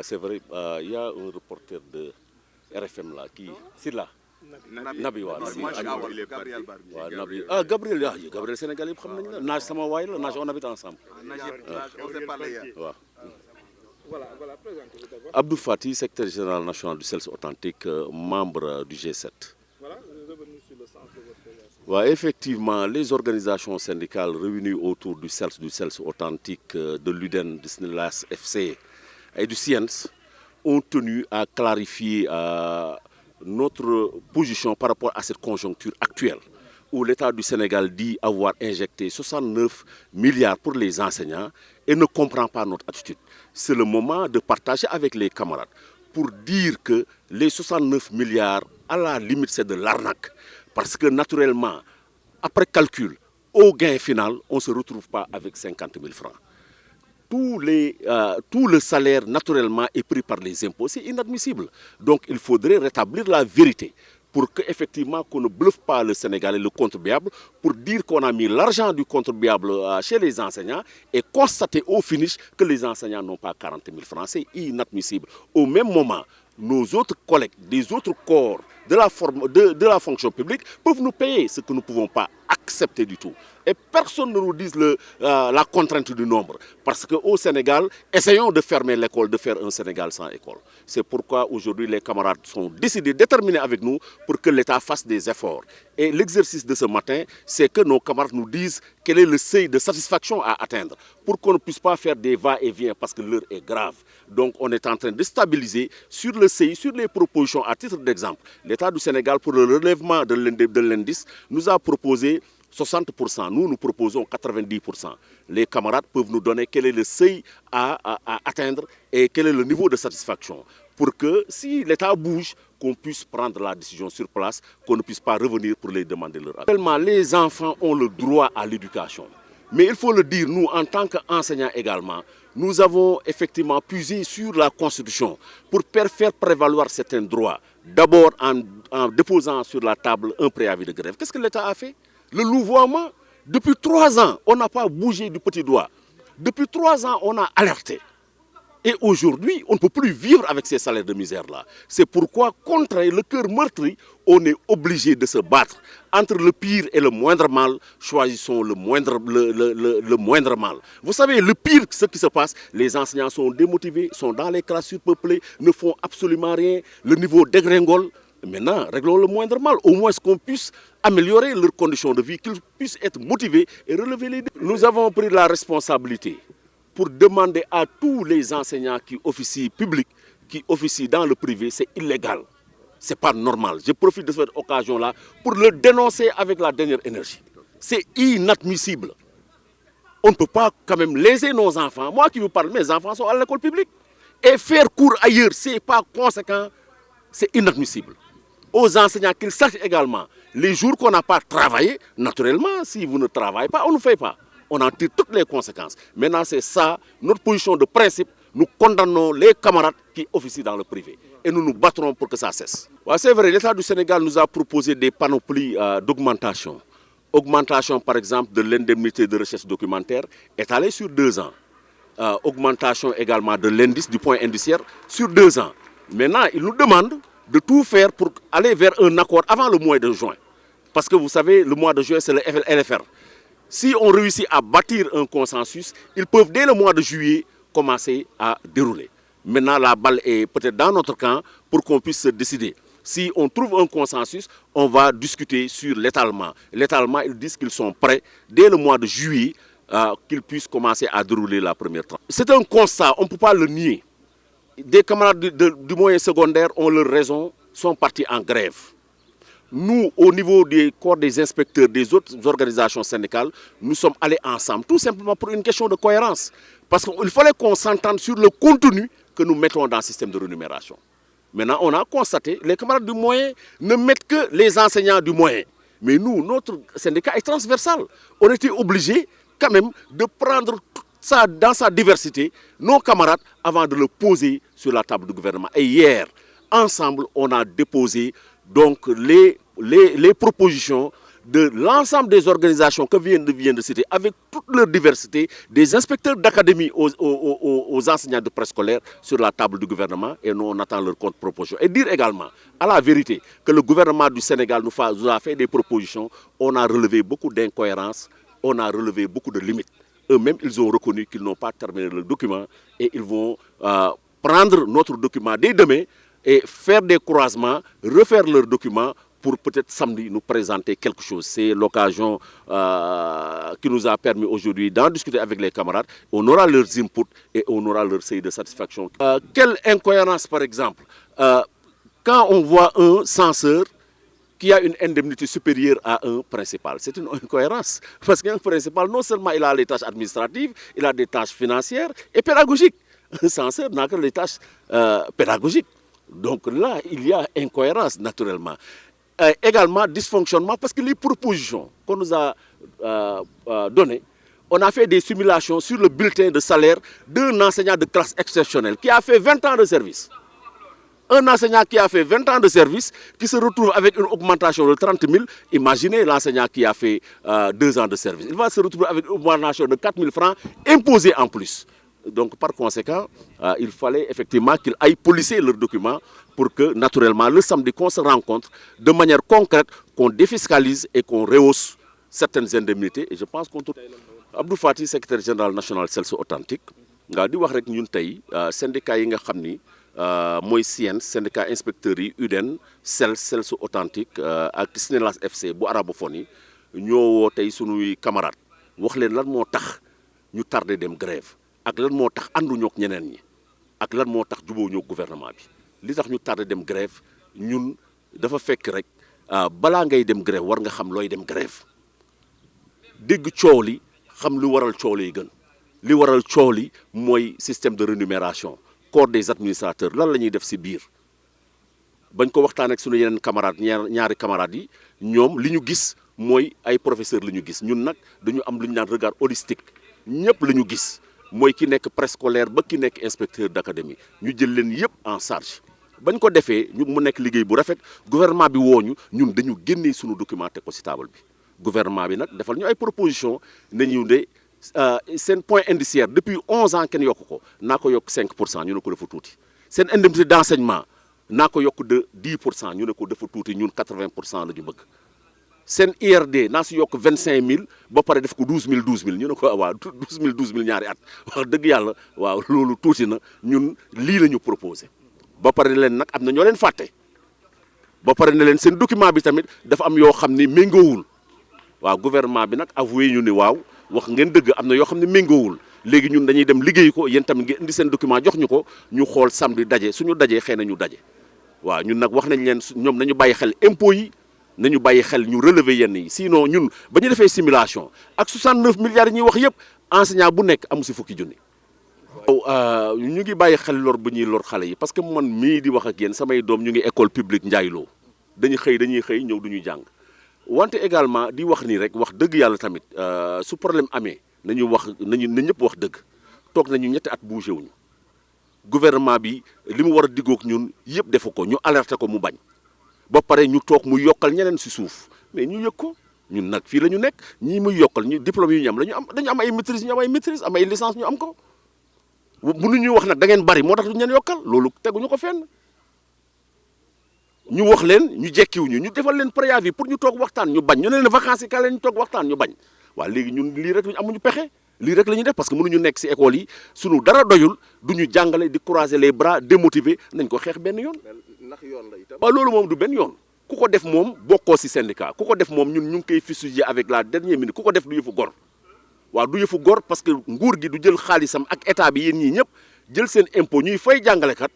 c'est vrai, il y a un reporter de RFM là qui... C'est là. Nabi waaw Nabi Gabriel Sénégal yëpp xam nañ la Nage sama waay la Nage on habite ensemble. On s'est parlé hier. waaw. Abdou Fati, secrétaire général national du CELS authentique, membre du G7. Voilà, revenu sur le sens de votre présence. Ouais, effectivement, les organisations syndicales réunies autour du CELS authentique, de l'UDEN, du SNELAS FC et du CIENS ont tenu à clarifier notre position par rapport à cette conjoncture actuelle où l'État du Sénégal dit avoir injecté 69 milliards pour les enseignants et ne comprend pas notre attitude. C'est le moment de partager avec les camarades pour dire que les 69 milliards, à la limite, c'est de l'arnaque. Parce que naturellement, après calcul, au gain final, on ne se retrouve pas avec 50 000 francs. Tout le salaire, naturellement, est pris par les impôts. C'est inadmissible. Donc, il faudrait rétablir la vérité pour qu'effectivement, qu'on ne bluffe pas le Sénégalais, le contribuable, pour dire qu'on a mis l'argent du contribuable chez les enseignants et constater au finish que les enseignants n'ont pas 40 000 francs. C'est inadmissible. Au même moment, nos autres collègues des autres corps de la fonction publique peuvent nous payer ce que nous ne pouvons pas accepter du tout. Et personne ne nous dise la contrainte du nombre. Parce qu'au Sénégal, essayons de fermer l'école, de faire un Sénégal sans école. C'est pourquoi aujourd'hui les camarades sont décidés, déterminés avec nous pour que l'État fasse des efforts. Et l'exercice de ce matin, c'est que nos camarades nous disent quel est le seuil de satisfaction à atteindre pour qu'on ne puisse pas faire des va-et-vient parce que l'heure est grave. Donc on est en train de stabiliser sur le seuil, sur les propositions. À titre d'exemple, l'État du Sénégal pour le relèvement de l'indice nous a proposé 60%, nous proposons 90%. Les camarades peuvent nous donner quel est le seuil à atteindre et quel est le niveau de satisfaction pour que si l'État bouge, qu'on puisse prendre la décision sur place, qu'on ne puisse pas revenir pour les demander leur avis. Actuellement, les enfants ont le droit à l'éducation. Mais il faut le dire, nous, en tant qu'enseignants également, nous avons effectivement puisé sur la Constitution pour faire prévaloir certains droits. D'abord en déposant sur la table un préavis de grève. Qu'est-ce que l'État a fait? Le louvoiement, depuis 3 ans, on n'a pas bougé du petit doigt. Depuis 3 ans, on a alerté. Et aujourd'hui, on ne peut plus vivre avec ces salaires de misère-là. C'est pourquoi, contre le cœur meurtri, on est obligé de se battre. Entre le pire et le moindre mal, choisissons le moindre mal. Vous savez, le pire, ce qui se passe, les enseignants sont démotivés, sont dans les classes surpeuplées, ne font absolument rien, le niveau dégringole. Maintenant, réglons le moindre mal, au moins qu'on puisse améliorer leurs conditions de vie, qu'ils puissent être motivés et relever les défis. Nous avons pris la responsabilité pour demander à tous les enseignants qui officient public, qui officient dans le privé, c'est illégal. Ce n'est pas normal. Je profite de cette occasion-là pour le dénoncer avec la dernière énergie. C'est inadmissible. On ne peut pas quand même léser nos enfants. Moi qui vous parle, mes enfants sont à l'école publique. Et faire cours ailleurs, ce n'est pas conséquent, c'est inadmissible. Aux enseignants qu'ils sachent également, les jours qu'on n'a pas travaillé, naturellement, si vous ne travaillez pas, on ne fait pas. On en tire toutes les conséquences. Maintenant, c'est ça, notre position de principe. Nous condamnons les camarades qui officient dans le privé. Et nous nous battrons pour que ça cesse. Ouais, c'est vrai, l'État du Sénégal nous a proposé des panoplies d'augmentation. Augmentation, par exemple, de l'indemnité de recherche documentaire étalée sur 2 ans. Augmentation également de l'indice, du point indiciaire, sur 2 ans. Maintenant, il nous demande de tout faire pour aller vers un accord avant le mois de juin. Parce que vous savez, le mois de juin, c'est le LFR. Si on réussit à bâtir un consensus, ils peuvent dès le mois de juillet commencer à dérouler. Maintenant, la balle est peut-être dans notre camp pour qu'on puisse se décider. Si on trouve un consensus, on va discuter sur l'étalement. L'étalement, ils disent qu'ils sont prêts dès le mois de juillet qu'ils puissent commencer à dérouler la première tranche. C'est un constat, on ne peut pas le nier. Des camarades du moyen secondaire ont leur raison, sont partis en grève. Nous, au niveau des corps des inspecteurs des autres organisations syndicales, nous sommes allés ensemble, tout simplement pour une question de cohérence. Parce qu'il fallait qu'on s'entende sur le contenu que nous mettons dans le système de rémunération. Maintenant, on a constaté, les camarades du moyen ne mettent que les enseignants du moyen. Mais nous, notre syndicat est transversal. On était obligés quand même de prendre tout ça dans sa diversité, nos camarades, avant de le poser sur la table du gouvernement. Et hier, ensemble, on a déposé donc les propositions de l'ensemble des organisations que vient de citer, avec toute leur diversité, des inspecteurs d'académie aux enseignants de préscolaire sur la table du gouvernement, et nous on attend leur contre-proposition. Et dire également, à la vérité, que le gouvernement du Sénégal nous a fait des propositions, on a relevé beaucoup d'incohérences, on a relevé beaucoup de limites. Eux-mêmes, ils ont reconnu qu'ils n'ont pas terminé le document et ils vont prendre notre document dès demain et faire des croisements, refaire leur document pour peut-être samedi nous présenter quelque chose. C'est l'occasion qui nous a permis aujourd'hui d'en discuter avec les camarades. On aura leurs inputs et on aura leur seuil de satisfaction. Quelle incohérence, par exemple, quand on voit un censeur qui a une indemnité supérieure à un principal. C'est une incohérence. Parce qu'un principal, non seulement il a les tâches administratives, il a des tâches financières et pédagogiques. Un censeur n'a que les tâches pédagogiques. Donc là, il y a incohérence, naturellement. Également, dysfonctionnement, parce que les propositions qu'on nous a données, on a fait des simulations sur le bulletin de salaire d'un enseignant de classe exceptionnelle qui a fait 20 ans de service. Un enseignant qui a fait 20 ans de service, qui se retrouve avec une augmentation de 30 000, imaginez l'enseignant qui a fait 2 ans de service. Il va se retrouver avec une augmentation de 4 000 francs imposée en plus. Donc par conséquent, il fallait effectivement qu'ils aillent policer leurs documents pour que naturellement le samedi qu'on se rencontre de manière concrète, qu'on défiscalise et qu'on rehausse certaines indemnités. Et je pense qu'on trouve... Abdou Fati, secrétaire général national CELS authentique, nga di wax rek ñun tay syndicat yi nga xamni moy CIENS syndicat inspecteurs yi UDEN CELS authentique ak SNELAS FC bu arabophone ñoo woo tey sunuy camarades wax leen lan moo tax ñu tardé dem grève ak lan moo tax ànduñoo ak ñeneen ñi ak lan moo tax jubóo ñoo gouvernement bi li tax ñu tardé dem grève ñun dafa fekk rek balaa ngay dem grève war nga xam looy dem grève dégg coow li xam lu waral coow li gën li waral coow li mooy système de rémunération corps des administrateurs lan la ñuy def ci biir bañ ko waxtaan ak sunu yeneen camarades ñaari camarades yi ñoom li ñu gis mooy ay professeurs la ñu gis ñun nag dañu am lu ñu naan regard holistique ñëpp la ñu gis mooy ki nekk préscolaire ba ki nekk inspecteur d'académie ñu jël leen yëpp en charge bañ ko defee ñu mu nekk liggéey bu rafet gouvernement bi wooñu ñun dañu génnee sunu document teg ko ci table bi gouvernement bi nag defal ñu ay proposition nañu de seen point indiciaire depuis 11 ans kenn yokk ko naa ko yokk 5% ñu ne ko dafa tuuti seen indemnité d'enseignement naa ko yokk de 10% ñu ne ko dafa tuuti ñun 80% la ñu bëgg seen IRD naa si yokk 25000 ba pare def ko 12000 ñu ne ko waaw 12000 ñaari at wax dëgg yàlla waaw loolu tuuti na ñun lii la ñu proposé ba pare leen nag am na ñoo leen fàtte ba pare ne leen seen document bi tamit dafa am yoo xam ni méngoowul waaw gouvernement bi nag avoué ñu ni waaw wax ngeen dëgg am na yoo xam ne méngoowul léegi ñun dañuy dem liggéey ko yéen tamit ngeen indi seen document jox ñu ko ñu xool samedi daje suñu dajee xëy na ñu daje waaw ñun nag wax nañ leen ñoom nañu bàyyi xel impôts yi nañu bàyyi xel ñu relever yenn yi sinon ñun ba ñu defee simulation ak 69 milliards yi ñuy wax yëpp enseignant bu nekk amu si fukki junni. waaw ñu ngi bàyyi xel lor bu ñuy lor xale yi parce que man mii di wax ak yéen samay doom ñu ngi école publique Ndiaye-Lo dañuy xëy ñëw duñu jàng wante également di wax nii rek wax dëgg yàlla tamit su problème amee nañu na ñëpp wax dëgg toog nañu ñetti at bougé wuñu gouvernement bi li mu war a diggoog ñun yëpp defu ko ñu alerté ko mu bañ ba pare ñu toog mu yokkal ñeneen si suuf mais ñu yëg ko ñun nag fii la ñu nekk ñii muy yokkal ñu diplôme yu ñu am dañu am ay maîtrise ñu am ay maîtrise am ay licence ñu am ko bu nu ñuy wax nag da ngeen bari moo tax du ñeen yokkal loolu teguñu ko fenn ñu wax leen ñu jekkiwuñu ñu defal leen préavis pour ñu toog waxtaan ñu bañ ñu ne leen vacances yi ka leen ñu toog waxtaan ñu bañ waaw léegi ñun lii rek amuñu pexe lii rek la ñuy def parce que mënuñu nekk ci école yi suñu dara doyul duñu jàngale di croiser les bras démotiver nañ ko xeex benn yoon. ndax yoon la itam. waaw loolu moom du benn yoon ku ko def moom bokkoo ci syndicat ku ko def moom ñun ñu ngi koy fusiller avec la dernière minute ku ko def du yëfu gor waaw du yëfu gor parce que nguur gi du jël xaalisam ak état bi yéen ñii ñëpp jël seen impôt ñuy fay jàngalekat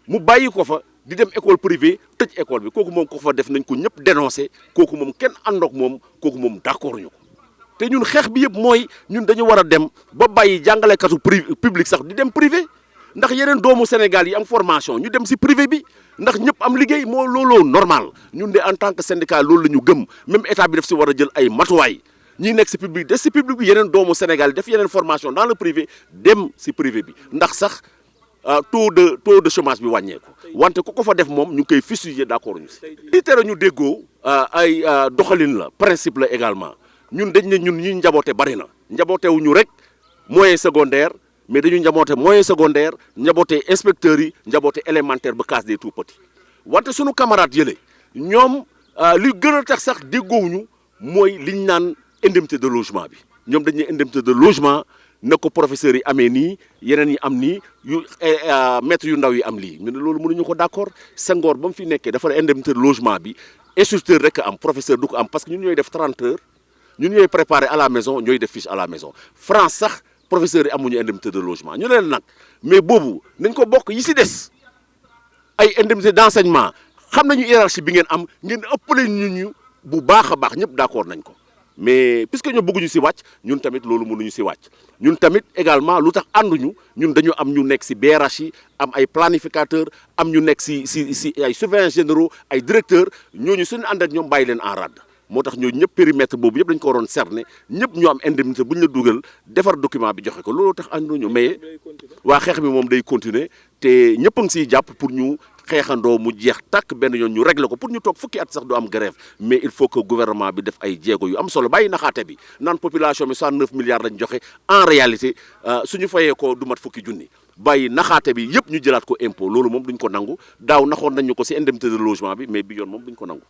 mu bàyyi ko fa. di dem école privée tëj école bi kooku moom ko fa def nañ ko ñëpp dénoncé kooku moom kenn àndoog moom kooku moom d'accord ñu ko te ñun xeex bi yëpp mooy ñun dañu war a dem ba bàyyi jàngalekatu public sax di dem privé ndax yeneen doomu Sénégal yi am formation ñu dem ci privé bi ndax ñëpp am liggéey moo looloo normal ñun de en tant que syndicat loolu la ñu gëm même état bi daf ci war a jël ay matuwaay ñi nekk ci public des ci public bi yeneen doomu Sénégal yi def yeneen formation dans le privé dem ci privé bi ndax sax taux de chômage bi wàññeeku wante ku ko fa def moom ñu ngi koy fusiller d'accord ñu si li tere ñu déggoo ay doxalin la principe la également ñun dañ ne ñun ñi njaboote bari na njabootewuñu rek moyen secondaire mais dañu njaboote moyen secondaire njaboote inspecteurs yi njaboote élémentaire ba case des tout petits wante suñu camarades yële ñoom li gën a tax sax déggoowuñu mooy liñ naan indemnité de logement bi ñoom dañ ne indemnité de logement na ko professeurs yi amee nii yeneen yi am nii yu maître yu ndaw yi am lii ñu ne loolu mënuñu ko d'accord Senghor ba mu fi nekkee dafa indemnité de logement bi instituteur rek am professeur du ko am parce que ñun ñooy def 30 heures ñun ñooy préparer à la maison ñooy def fiche à la maison France sax professeurs yi amuñu indemnité de logement ñu leen nag mais boobu nañ ko bokk yi si des ay indemnité d'enseignement xam nañu hiérarchie bi ngeen am ngeen ëppale ñu bu baax a baax ñëpp d'accord nañ ko mais puisque ñoo bëgguñu si wàcc ñun tamit loolu mënuñu si wàcc ñun tamit également lu tax ànduñu ñun dañu am ñu nekk si BRH yi am ay planificateurs am ñu nekk si ay surveillants généraux ay directeurs ñooñu suñu ànd ak ñoom bàyyi leen en rade moo tax ñooñu ñëpp périmètre boobu yëpp dañu ko waroon cerner ñëpp ñu am indemnité bu ñu la dugal defar document bi joxe ko looloo tax ànduñu mais waa xeex bi moom day continuer te ñëpp a ngi siy jàpp pour ñu xeexandoo mu jeex tàkk benn yoon ñu régler ko pour ñu toog fukki at sax du am grève mais il faut que gouvernement bi def ay jéego yu am solo bàyyi naxaate bi naan population bi 69 milliards lañ joxe en réalité suñu fayee ko du mat fukki junni bàyyi naxaate bi yëpp ñu jëlaat ko impôt loolu moom duñ ko nangu daaw naxoon nañu ko si indemnité de logement bi mais bi yoon moom duñ ko nangu.